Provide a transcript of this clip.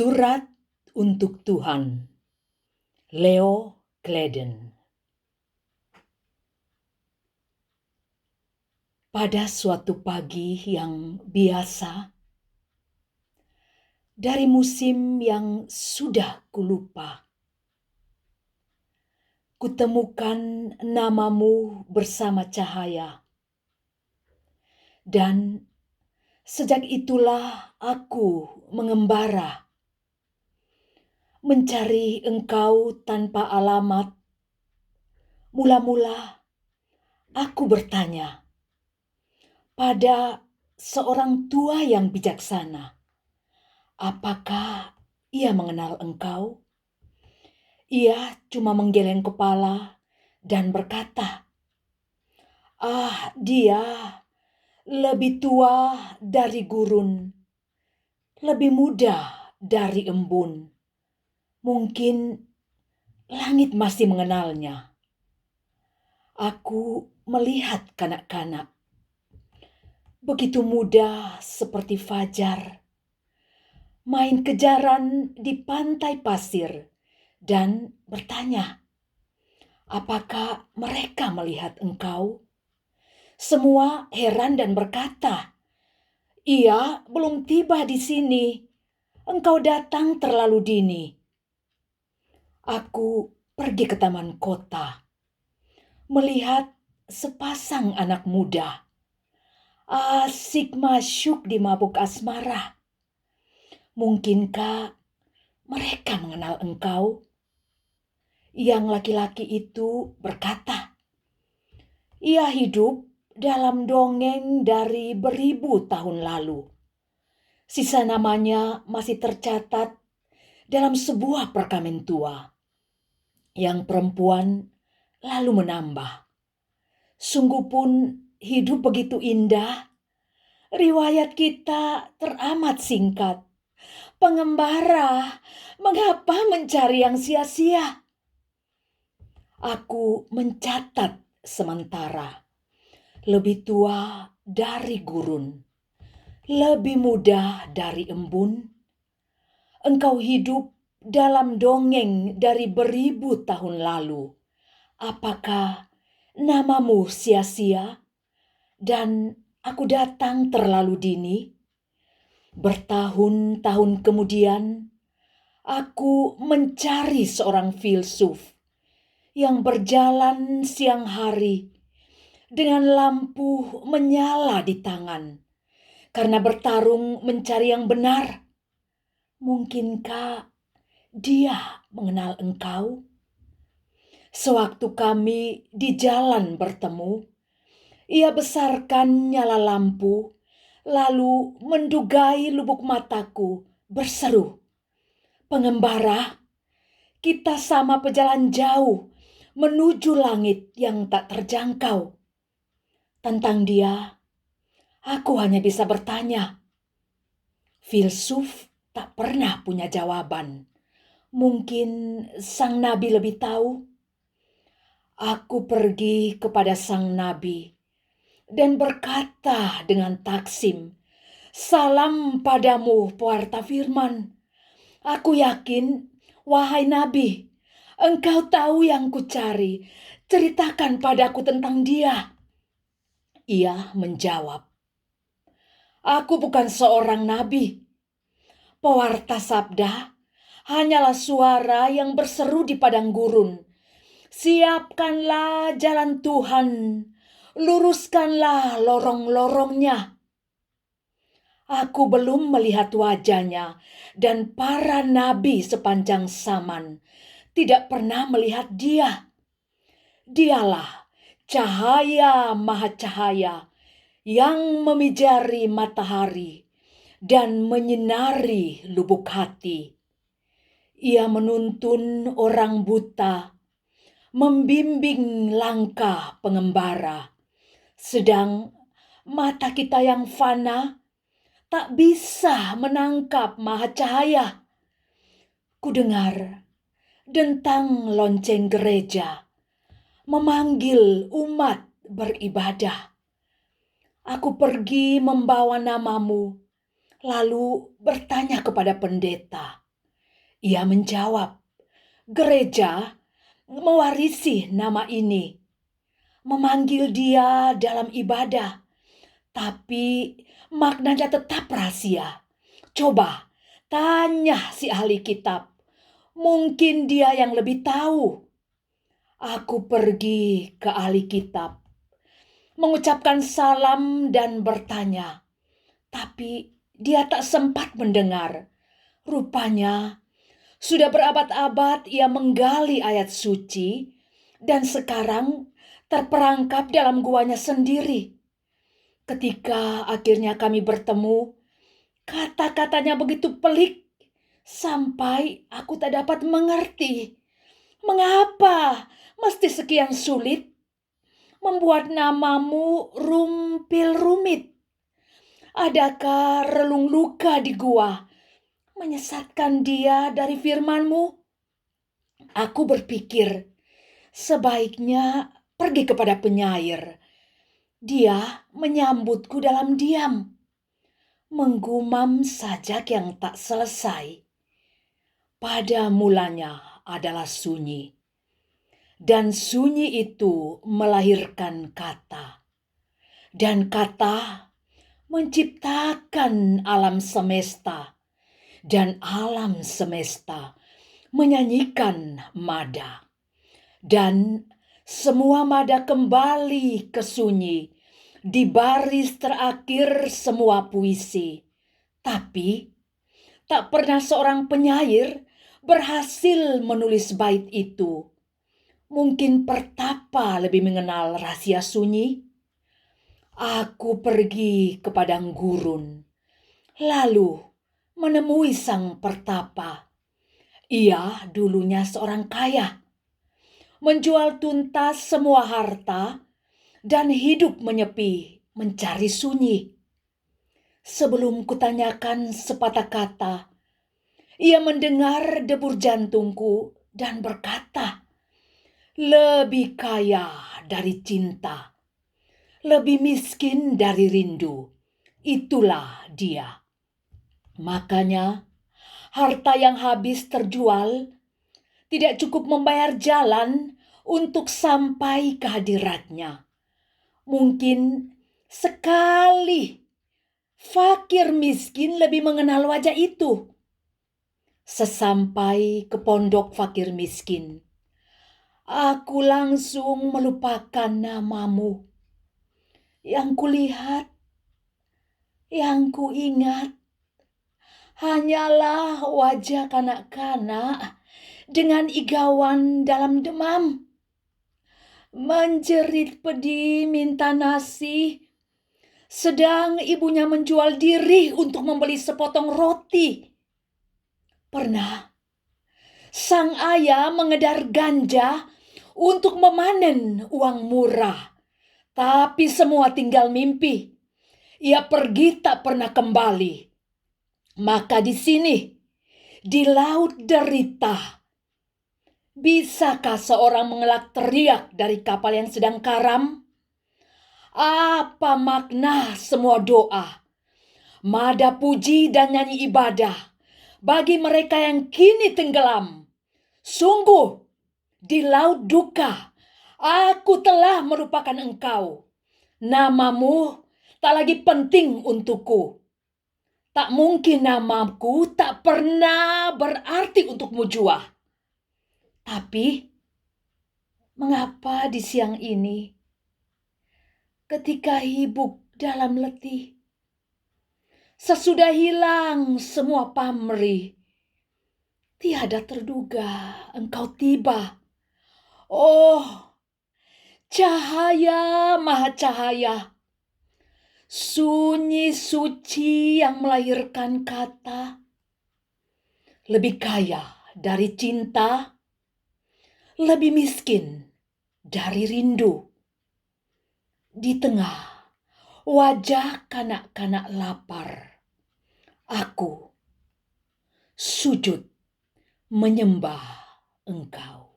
Surat untuk Tuhan, Leo Clayden. Pada suatu pagi yang biasa, dari musim yang sudah kulupa, kutemukan namamu bersama cahaya. Dan sejak itulah aku mengembara, mencari engkau tanpa alamat. Mula-mula aku bertanya pada seorang tua yang bijaksana, apakah ia mengenal engkau? Ia cuma menggeleng kepala dan berkata, dia lebih tua dari gurun, lebih muda dari embun. Mungkin langit masih mengenalnya. Aku melihat kanak-kanak, begitu muda seperti fajar, main kejaran di pantai pasir dan bertanya, apakah mereka melihat engkau? Semua heran dan berkata, ia belum tiba di sini. Engkau datang terlalu dini. Aku pergi ke taman kota, melihat sepasang anak muda, asik masyuk di mabuk asmara. Mungkinkah mereka mengenal engkau? Yang laki-laki itu berkata, ia hidup dalam dongeng dari beribu tahun lalu. Sisa namanya masih tercatat dalam sebuah perkamen tua. Yang perempuan lalu menambah, sungguh pun hidup begitu indah. Riwayat kita teramat singkat. Pengembara, mengapa mencari yang sia-sia? Aku mencatat sementara, lebih tua dari gurun, lebih muda dari embun. Engkau hidup dalam dongeng dari beribu tahun lalu. Apakah namamu sia-sia dan aku datang terlalu dini? Bertahun-tahun kemudian, aku mencari seorang filsuf yang berjalan siang hari dengan lampu menyala di tangan karena bertarung mencari yang benar. Mungkinkah dia mengenal engkau? Sewaktu kami di jalan bertemu, ia besarkan nyala lampu, lalu mendugai lubuk mataku, berseru, "Pengembara, kita sama pejalan jauh menuju langit yang tak terjangkau." Tentang dia, aku hanya bisa bertanya. Filsuf tak pernah punya jawaban. Mungkin sang nabi lebih tahu. Aku pergi kepada sang nabi dan berkata dengan taksim, "Salam padamu, pewarta firman. Aku yakin, wahai nabi, engkau tahu yang kucari. Ceritakan padaku tentang dia." Ia menjawab, "Aku bukan seorang nabi. Pewarta sabda hanyalah suara yang berseru di padang gurun. Siapkanlah jalan Tuhan, luruskanlah lorong-lorongnya." Aku belum melihat wajahnya, dan para nabi sepanjang zaman tidak pernah melihat dia. Dialah cahaya maha cahaya yang memijari matahari dan menyinari lubuk hati. Ia menuntun orang buta, membimbing langkah pengembara, sedang mata kita yang fana tak bisa menangkap maha cahaya. Kudengar dentang lonceng gereja memanggil umat beribadah. Aku pergi membawa namamu, lalu bertanya kepada pendeta, Ia menjawab, gereja mewarisi nama ini, memanggil dia dalam ibadah, tapi maknanya tetap rahasia. Coba tanya si ahli kitab, mungkin dia yang lebih tahu. Aku pergi ke ahli kitab, mengucapkan salam dan bertanya, tapi dia tak sempat mendengar. Rupanya sudah berabad-abad ia menggali ayat suci dan sekarang terperangkap dalam guanya sendiri. Ketika akhirnya kami bertemu, kata-katanya begitu pelik sampai aku tak dapat mengerti. Mengapa mesti sekian sulit membuat namamu rumpil rumit? Adakah relung luka di gua menyesatkan dia dari firman-Mu? Aku berpikir sebaiknya pergi kepada penyair. Dia menyambutku dalam diam, menggumam sajak yang tak selesai. Pada mulanya adalah sunyi, dan sunyi itu melahirkan kata, dan kata menciptakan alam semesta, dan alam semesta menyanyikan mada, dan semua mada kembali ke sunyi di baris terakhir semua puisi. Tapi tak pernah seorang penyair berhasil menulis bait itu. Mungkin Pertapa lebih mengenal rahasia sunyi. Aku pergi ke padang gurun, lalu menemui sang Pertapa. Ia dulunya seorang kaya, menjual tuntas semua harta dan hidup menyepi mencari sunyi. Sebelum kutanyakan sepatah kata, ia mendengar debur jantungku dan berkata, lebih kaya dari cinta, lebih miskin dari rindu. Itulah dia. Makanya harta yang habis terjual tidak cukup membayar jalan untuk sampai ke hadiratnya. Mungkin sekali fakir miskin lebih mengenal wajah itu. Sesampai ke pondok fakir miskin, aku langsung melupakan namamu. Yang kulihat, yang kuingat, hanyalah wajah kanak-kanak dengan igawan dalam demam. Menjerit pedih minta nasi, sedang ibunya menjual diri untuk membeli sepotong roti. Pernah sang ayah mengedar ganja untuk memanen uang murah, tapi semua tinggal mimpi. Ia pergi tak pernah kembali. Maka di sini, di laut derita, bisakah seorang mengelak teriak dari kapal yang sedang karam? Apa makna semua doa, mada puji dan nyanyi ibadah bagi mereka yang kini tenggelam? Sungguh, di laut duka, aku telah melupakan engkau. Namamu tak lagi penting untukku. Tak mungkin namaku tak pernah berarti untukmu jua. Tapi, mengapa di siang ini, ketika hibuk dalam letih, sesudah hilang semua pamrih, tiada terduga engkau tiba. Oh, cahaya maha cahaya, sunyi suci yang melahirkan kata, lebih kaya dari cinta, lebih miskin dari rindu. Di tengah wajah kanak-kanak lapar, aku sujud menyembah engkau.